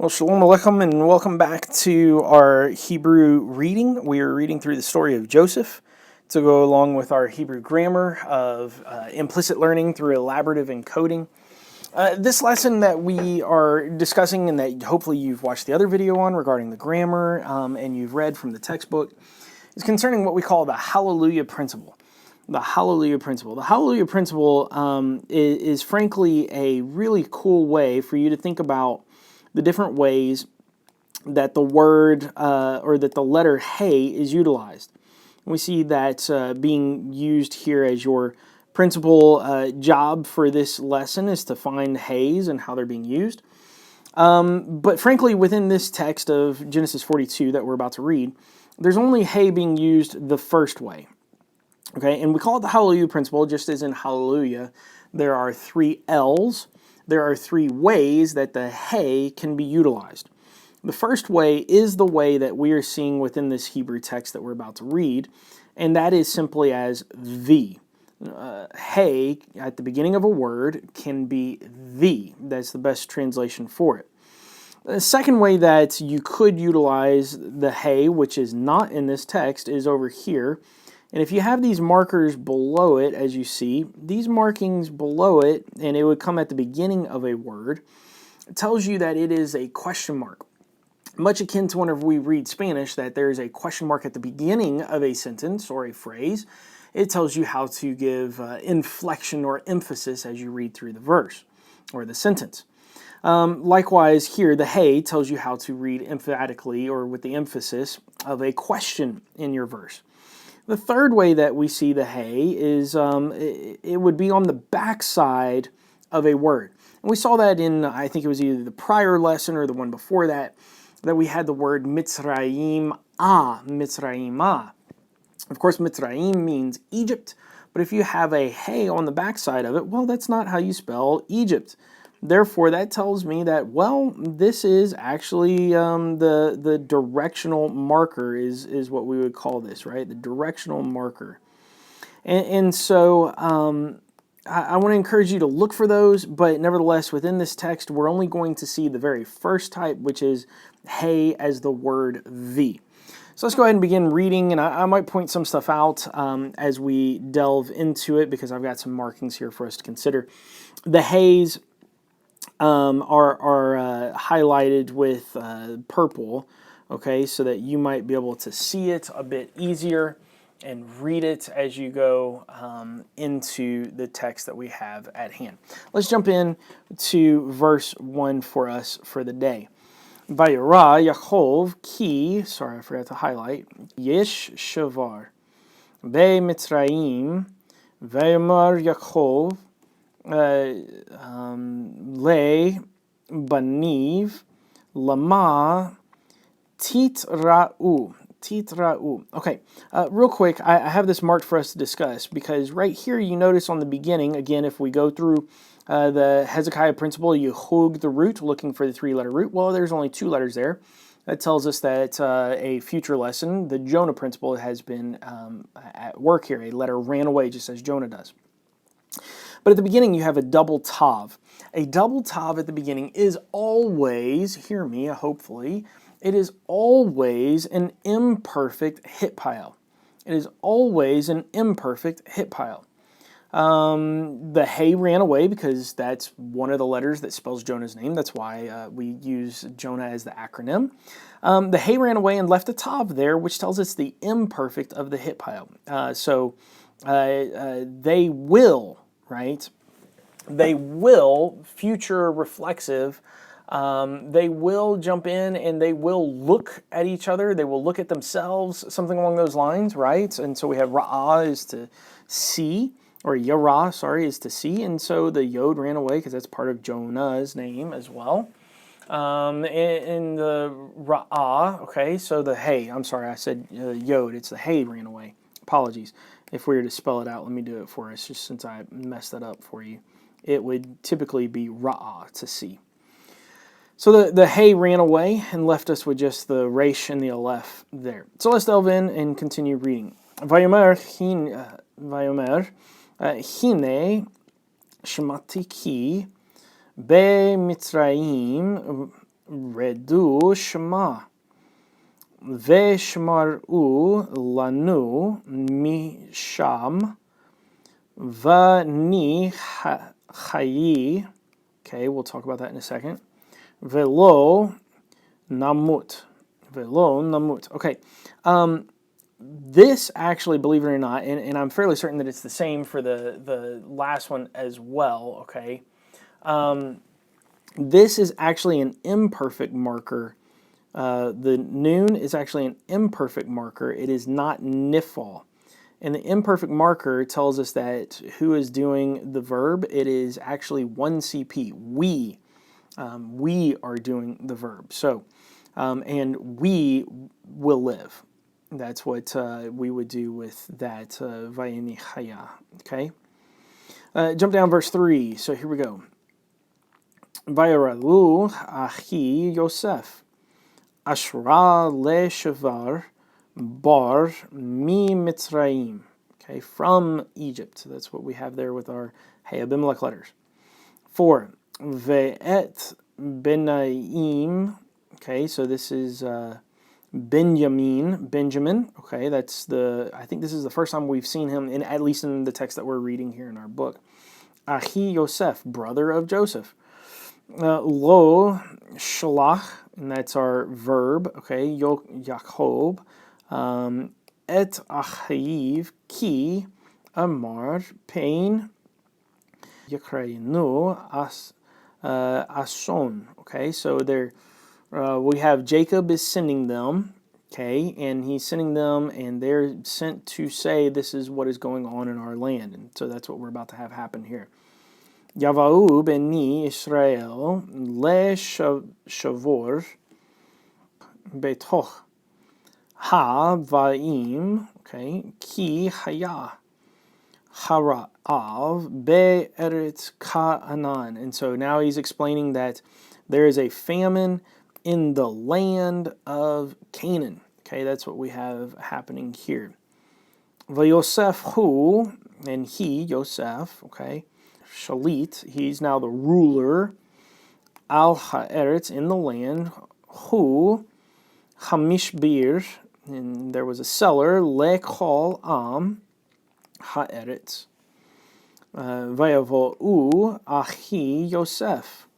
Well, shalom aleichem, and welcome back to our Hebrew reading. We are reading through the story of Joseph to go along with our Hebrew grammar of implicit learning through elaborative encoding. This lesson that we are discussing and that hopefully you've watched the other video on regarding the grammar and you've read from the textbook is concerning what we call the hallelujah principle. The hallelujah principle. The hallelujah principle is frankly a really cool way for you to think about the different ways that the word or that the letter hey is utilized. We see that being used here as your principal job for this lesson is to find heys and how they're being used. But frankly, within this text of Genesis 42 that we're about to read, there's only hey being used the first way. Okay, and we call it the hallelujah principle, just as in hallelujah, there are three L's. There are three ways that the hey can be utilized. The first way is the way that we are seeing within this Hebrew text that we're about to read, and that is simply as the. Hey, at the beginning of a word, can be the. That's the best translation for it. The second way that you could utilize the hey, which is not in this text, is over here. And if you have these markers below it, as you see, these markings below it, and it would come at the beginning of a word, it tells you that it is a question mark. Much akin to whenever we read Spanish, that there is a question mark at the beginning of a sentence or a phrase. It tells you how to give inflection or emphasis as you read through the verse or the sentence. Likewise, here, the hey tells you how to read emphatically or with the emphasis of a question in your verse. The third way that we see the hey is it would be on the backside of a word. And we saw that in, I think it was either the prior lesson or the one before that we had the word Mitzrayim Mitzrayim. Of course, Mitzrayim means Egypt, but if you have a hey on the backside of it, well, that's not how you spell Egypt. Therefore, that tells me that, well, this is actually the directional marker is what we would call this, right? The directional marker. And so I want to encourage you to look for those, but nevertheless, within this text, we're only going to see the very first type, which is hey as the word the. So let's go ahead and begin reading, and I might point some stuff out as we delve into it because I've got some markings here for us to consider. The heys are highlighted with purple, okay, so that you might be able to see it a bit easier and read it as you go into the text that we have at hand. Let's jump in to verse 1 for us for the day. Vayira Yaakov ki, sorry, I forgot to highlight, Yesh Shavar, Ve Mitzrayim, Vayamar Yaakov, Le Baniv Lama Titra'u. Okay, real quick, I have this marked for us to discuss because right here you notice on the beginning, again, if we go through the Hezekiah principle, you hug the root, looking for the three-letter root. Well, there's only two letters there. That tells us that a future lesson, the Jonah principle, has been at work here. A letter ran away just as Jonah does. But at the beginning, you have a double tav. A double tav at the beginning is always, hear me, hopefully, it is always an imperfect hit pile. It is always an imperfect hit pile. The hey ran away because that's one of the letters that spells Jonah's name. That's why we use Jonah as the acronym. The hey ran away and left a tav there, which tells us the imperfect of the hit pile. They will, right? They will, future reflexive, they will jump in and they will look at each other. They will look at themselves, something along those lines, right? And so we have ra'ah is to see, or yara, sorry, is to see. And so the yod ran away because that's part of Jonah's name as well. In the ra'ah, okay, so the hey, I'm sorry, I said yod, it's the hey ran away. Apologies. If we were to spell it out, let me do it for us, just since I messed that up for you. It would typically be ra'ah, to see. So the hey ran away and left us with just the resh and the aleph there. So let's delve in and continue reading. Vayomer hine shemati ki be Mitzrayim redu shema. Veshmar'u lanu misham vani chayi. Okay, we'll talk about that in a second. Velo namut. Velo namut. Okay. This actually, believe it or not, and I'm fairly certain that it's the same for the last one as well, okay? This is actually an imperfect marker. The noon is actually an imperfect marker. It is not nifal. And the imperfect marker tells us that who is doing the verb. It is actually 1CP. We are doing the verb. So, and we will live. That's what we would do with that vayini chaya. Okay? Jump down verse 3. So here we go. Vayaralu achi Yosef. Ashra le-shavar bar mi Mitzrayim. Okay, from Egypt. That's what we have there with our Hey Abimelech letters. 4. Ve'et Benaim. Okay, so this is Benjamin. Okay, that's I think this is the first time we've seen him, at least in the text that we're reading here in our book. Achi Yosef, brother of Joseph. Lo shalach, and that's our verb, okay, Yaakov, et achiv ki amar pain yakrayinu ason, okay, so there we have Jacob is sending them, okay, and he's sending them, and they're sent to say this is what is going on in our land, and so that's what we're about to have happen here. Yavau beni Israel le shavor betoch ha vaim, okay, ki haya hara'av be'eretz Canaan. And so now he's explaining that there is a famine in the land of Canaan. Okay, that's what we have happening here. Vayosef hu, and he, Yosef, okay, Shalit, he's now the ruler, al ha'eretz, in the land, hu hamishbir, and there was a cellar, lekol am ha'eretz, vayavo'u achi Yosef.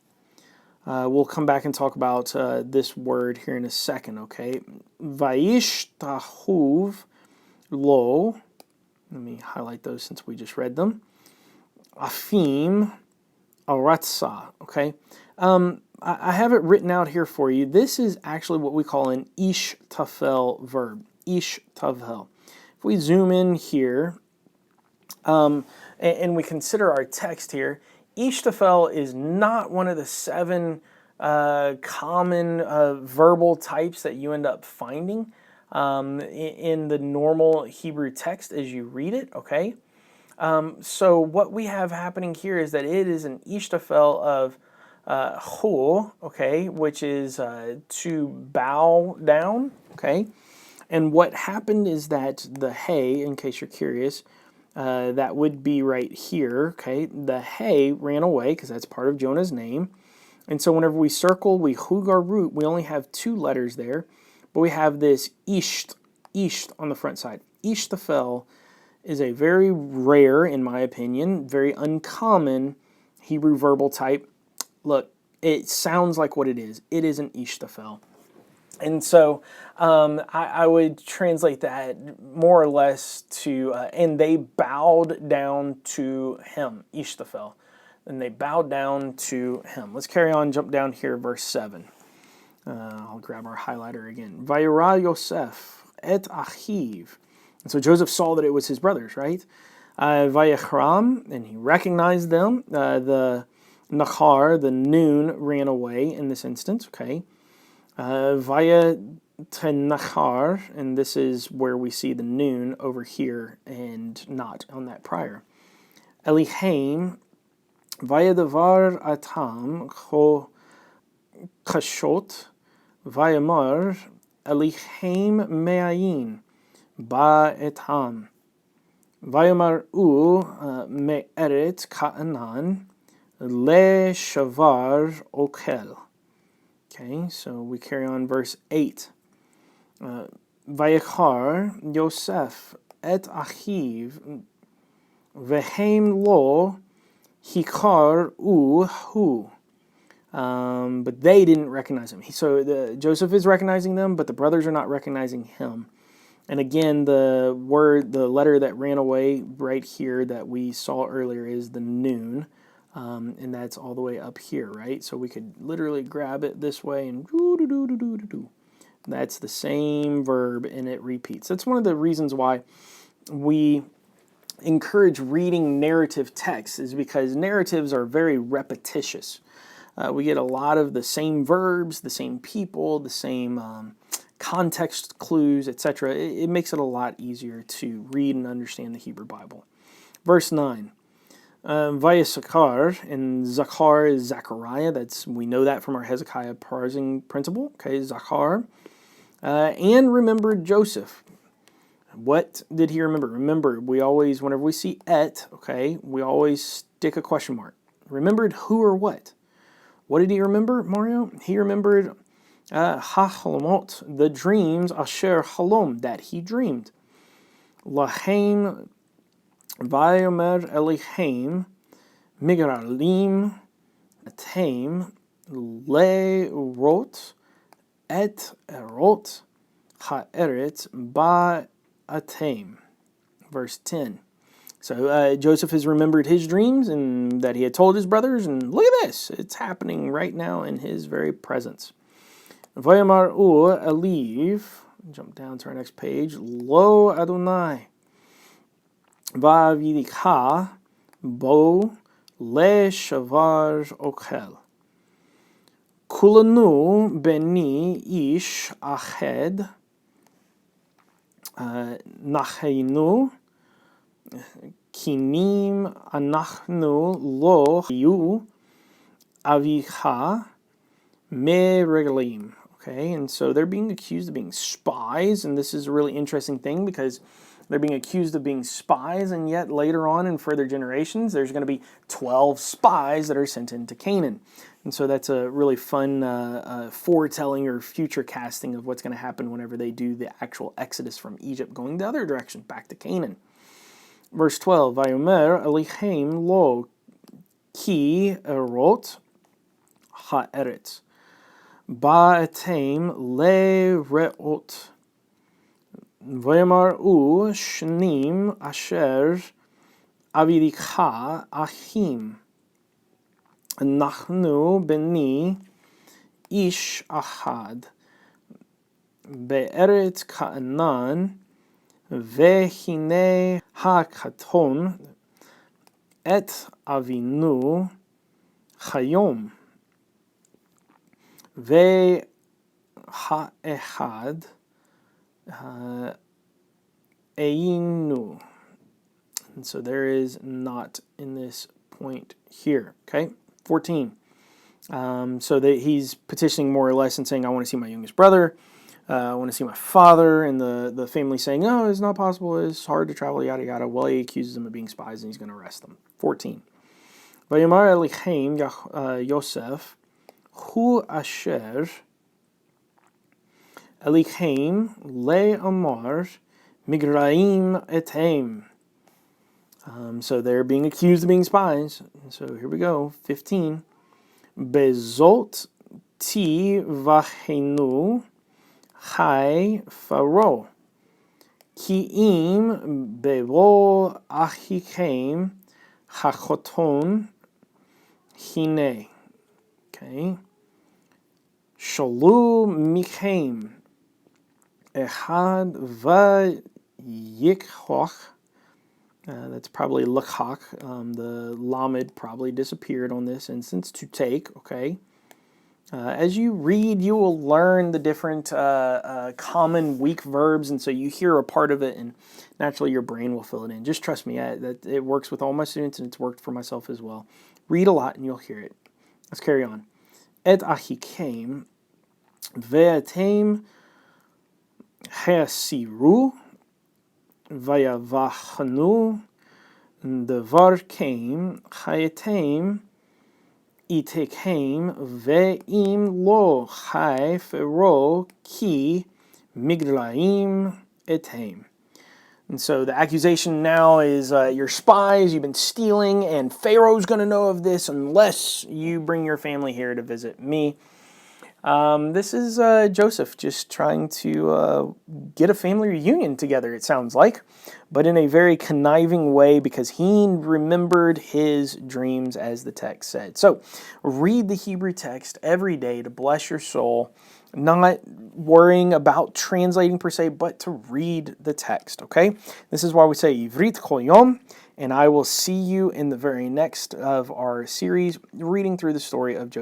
We'll come back and talk about this word here in a second, okay? Vayishtahuv lo, let me highlight those since we just read them. Afim aratsa, okay? I have it written out here for you. This is actually what we call an ish tafel verb. Ish tafel. If we zoom in here, and we consider our text here, ish tafel is not one of the 7 common verbal types that you end up finding in the normal Hebrew text as you read it, okay? So what we have happening here is that it is an ishtafel of hu, okay, which is to bow down, okay? And what happened is that the hey, in case you're curious, that would be right here, okay? The hey ran away because that's part of Jonah's name. And so whenever we circle, we hug our root, we only have 2 letters there, but we have this isht on the front side. Ishtafel is a very rare, in my opinion, very uncommon Hebrew verbal type. Look, it sounds like what it is. It is an ishtafel. And so I would translate that more or less to, and they bowed down to him, ishtafel. And they bowed down to him. Let's carry on, jump down here, verse 7. I'll grab our highlighter again. Vayira Yosef et achiv. And so Joseph saw that it was his brothers, right? Vayachram, and he recognized them. The Nachar, the noon, ran away in this instance, okay? Vaya Nachar, and this is where we see the noon over here and not on that prior. Elihaim, Vaya Devar Atam, Cho Kashot, Vayamar, Elihaim Me'ayin. Ba etam. Vayamar me'eret Canaan le shavar okel. Okay, so we carry on verse 8. Vayechar Yosef et achiv vehem lo hikar hu. But they didn't recognize him. So Joseph is recognizing them, but the brothers are not recognizing him. And again, the letter that ran away right here that we saw earlier is the noon. And that's all the way up here, right? So we could literally grab it this way and do. That's the same verb, and it repeats. That's one of the reasons why we encourage reading narrative texts, is because narratives are very repetitious. We get a lot of the same verbs, the same people, the same context clues, etc. It makes it a lot easier to read and understand the Hebrew Bible. Verse 9. Vayisakar, and Zakar is Zechariah. We know that from our Hezekiah parsing principle. Okay, Zakar. And remembered Joseph. What did he remember? Remember, we always, whenever we see et, okay, we always stick a question mark. Remembered who or what? What did he remember, Mario? He remembered ha-halomot, the dreams, asher halom, that he dreamed. Lahem vayomer elihem migralim atem le-rot et erot ha'eretz ba'atem. Verse 10. So Joseph has remembered his dreams and that he had told his brothers, and look at this. It's happening right now in his very presence. Vayamar eliv, jump down to our next page, lo Adonai, va'avidikha bo le shavar okel. Kulanu beni ish ached nachenu kinim anachnu lo yu avicha me regalim. Okay, and so they're being accused of being spies, and this is a really interesting thing because they're being accused of being spies, and yet later on in further generations, there's going to be 12 spies that are sent into Canaan. And so that's a really fun foretelling or future casting of what's going to happen whenever they do the actual exodus from Egypt, going the other direction, back to Canaan. Verse 12, Vayomer elichem lo ki erot ha'eretz ba'etem le-reot Vayamar shnim asher avidikha achim Nachnu beni ish achad be'eret ka'anan vehine ha'katon et avinu chayom ve'ha'ehad einu. And so there is not in this point here, okay? 14. So that he's petitioning more or less and saying, I want to see my youngest brother. I want to see my father. And the family saying, oh, it's not possible. It's hard to travel, yada, yada. Well, he accuses them of being spies and he's going to arrest them. 14. Vayamar elichem Yosef hu asher elichem le-amar migraim etem. So they're being accused of being spies. So here we go. 15. Bezot ti vachenu chai faro. Ki im bevo achichem hachoton hine. Okay. Shalu michem echad vayikhoch. That's probably lakhak. The lamed probably disappeared on this instance, to take, okay? As you read, you will learn the different common weak verbs, and so you hear a part of it, and naturally your brain will fill it in. Just trust me, that it works with all my students, and it's worked for myself as well. Read a lot, and you'll hear it. Let's carry on. Et achikem ve'atem hasiru Vayavachnu devar came chayetem itekhem ve'im lo chai fero ki miglaim etem. And so the accusation now is you're spies, you've been stealing, and Pharaoh's going to know of this unless you bring your family here to visit me. This is Joseph just trying to get a family reunion together, it sounds like, but in a very conniving way because he remembered his dreams, as the text said. So read the Hebrew text every day to bless your soul, not worrying about translating per se, but to read the text, okay? This is why we say Ivrit Kol Yom, and I will see you in the very next of our series reading through the story of Joseph.